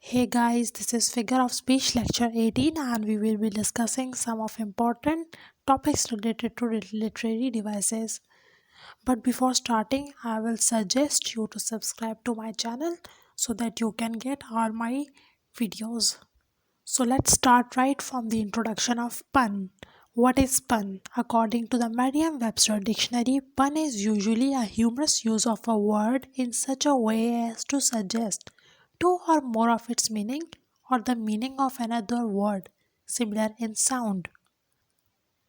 Hey guys, this is Figure of Speech Lecture 18 and we will be discussing some of important topics related to literary devices. But before starting, I will suggest you to subscribe to my channel so that you can get all my videos. So let's start right from the introduction of pun. What is pun? According to the Merriam-Webster dictionary, pun is usually a humorous use of a word in such a way as to suggest two or more of its meaning or the meaning of another word, similar in sound.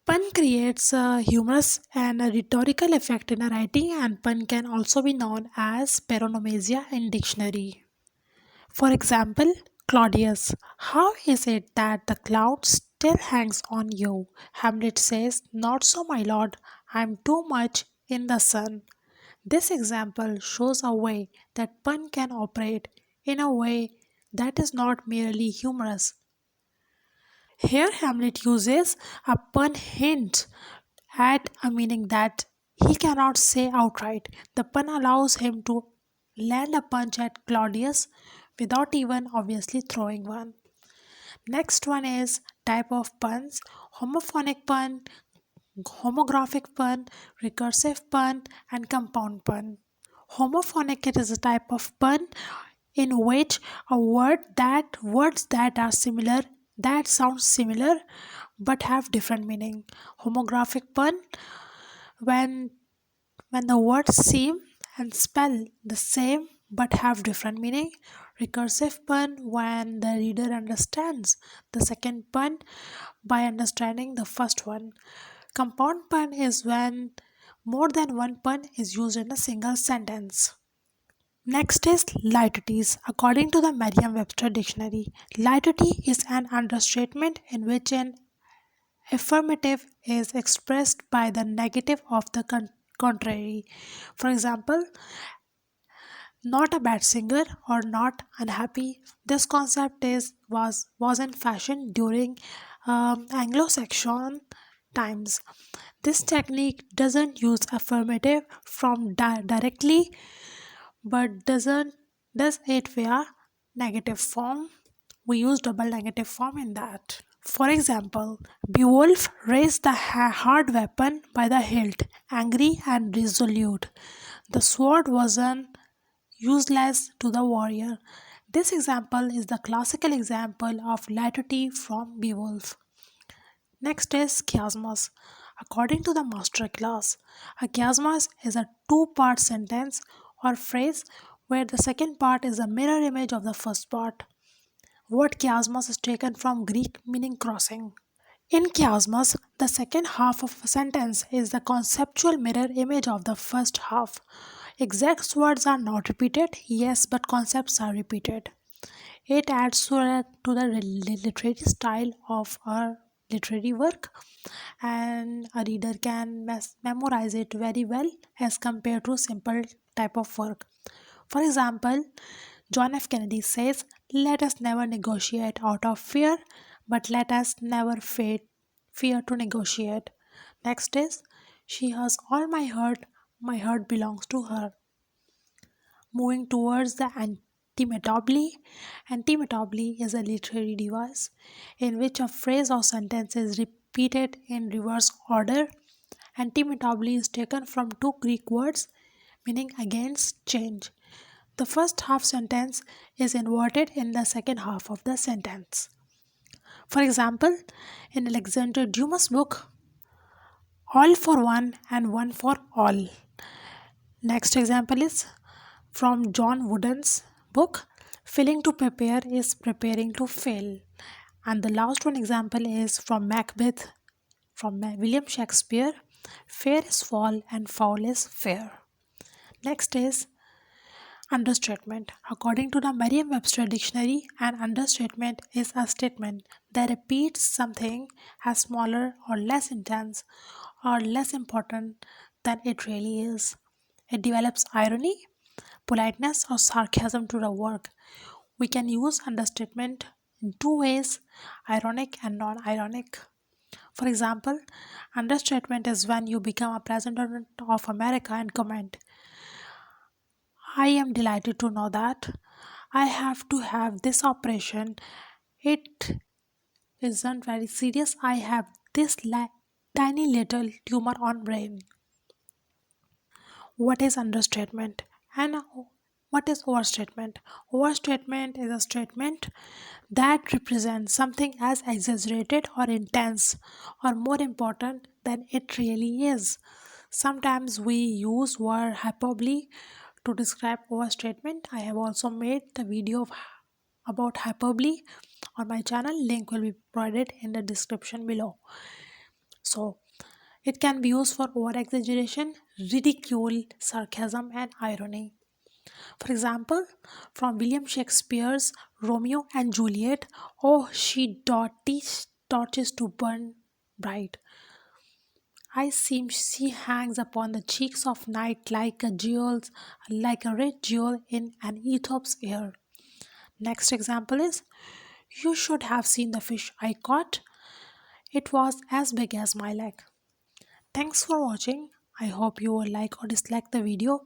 Pun creates a humorous and a rhetorical effect in a writing, and pun can also be known as paronomasia in dictionary. For example, Claudius, how is it that the cloud still hangs on you? Hamlet says, not so, my lord, I am too much in the sun. This example shows a way that pun can operate in a way that is not merely humorous. Here, Hamlet uses a pun hint at a meaning that he cannot say outright. The pun allows him to land a punch at Claudius without even obviously throwing one. Next one is type of puns: homophonic pun, homographic pun, recursive pun, and compound pun. Homophonic, it is a type of pun in which words that are similar, that sound similar but have different meaning. Homographic pun, when the words seem and spell the same but have different meaning. Recursive pun, when the reader understands the second pun by understanding the first one. Compound pun is when more than one pun is used in a single sentence. Next is litotes. According to the Merriam-Webster dictionary, litote is an understatement in which an affirmative is expressed by the negative of the contrary. For example, not a bad singer or not unhappy. This concept was in fashion during Anglo-Saxon times. This technique doesn't use affirmative from directly but does it via negative form. We use double negative form in that. For example, Beowulf raised the hard weapon by the hilt, angry and resolute. The sword wasn't useless to the warrior. This example is the classical example of litote from Beowulf. Next is chiasmus. According to the master class, a chiasmus is a two-part sentence or phrase where the second part is a mirror image of the first part. Word chiasmus is taken from Greek meaning crossing. In chiasmus, the second half of a sentence is the conceptual mirror image of the first half. Exact words are not repeated, yes, but concepts are repeated. It adds to the literary style of a literary work, and a reader can memorize it very well as compared to simple type of work. For example, John F. Kennedy says, let us never negotiate out of fear, but let us never fear to negotiate. Next is, she has all my heart belongs to her. Moving towards the antimetabole. Antimetabole is a literary device in which a phrase or sentence is repeated in reverse order. Antimetabole is taken from two Greek words meaning against change. The first half sentence is inverted in the second half of the sentence. For example, in Alexander Dumas' book, All for One and One for All. Next example is from John Wooden's book, Failing to Prepare is Preparing to Fail. And the last one example is from Macbeth, from William Shakespeare, Fair is fall and foul is fair. Next is understatement. According to the Merriam-Webster dictionary, an understatement is a statement that repeats something as smaller or less intense or less important than it really is. It develops irony, politeness, or sarcasm to the work. We can use understatement in two ways: ironic and non ironic. For example, understatement is when you become a president of America and comment, I am delighted to know that I have to have this operation. It isn't very serious. I have this tiny little tumor on brain. What is understatement and what is overstatement? Overstatement is a statement that represents something as exaggerated or intense or more important than it really is. Sometimes we use word hyperbole to describe overstatement. I have also made the video about hyperbole on my channel. Link will be provided in the description below. So it can be used for over exaggeration, ridicule, sarcasm, and irony. For example, from William Shakespeare's Romeo and Juliet, oh, she torches to burn bright. I seem she hangs upon the cheeks of night like a red jewel in an Aethiop's ear. Next example is, you should have seen the fish I caught. It was as big as my leg. Thanks for watching. I hope you will like or dislike the video.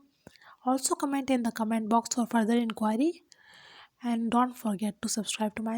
Also comment in the comment box for further inquiry and don't forget to subscribe to my channel.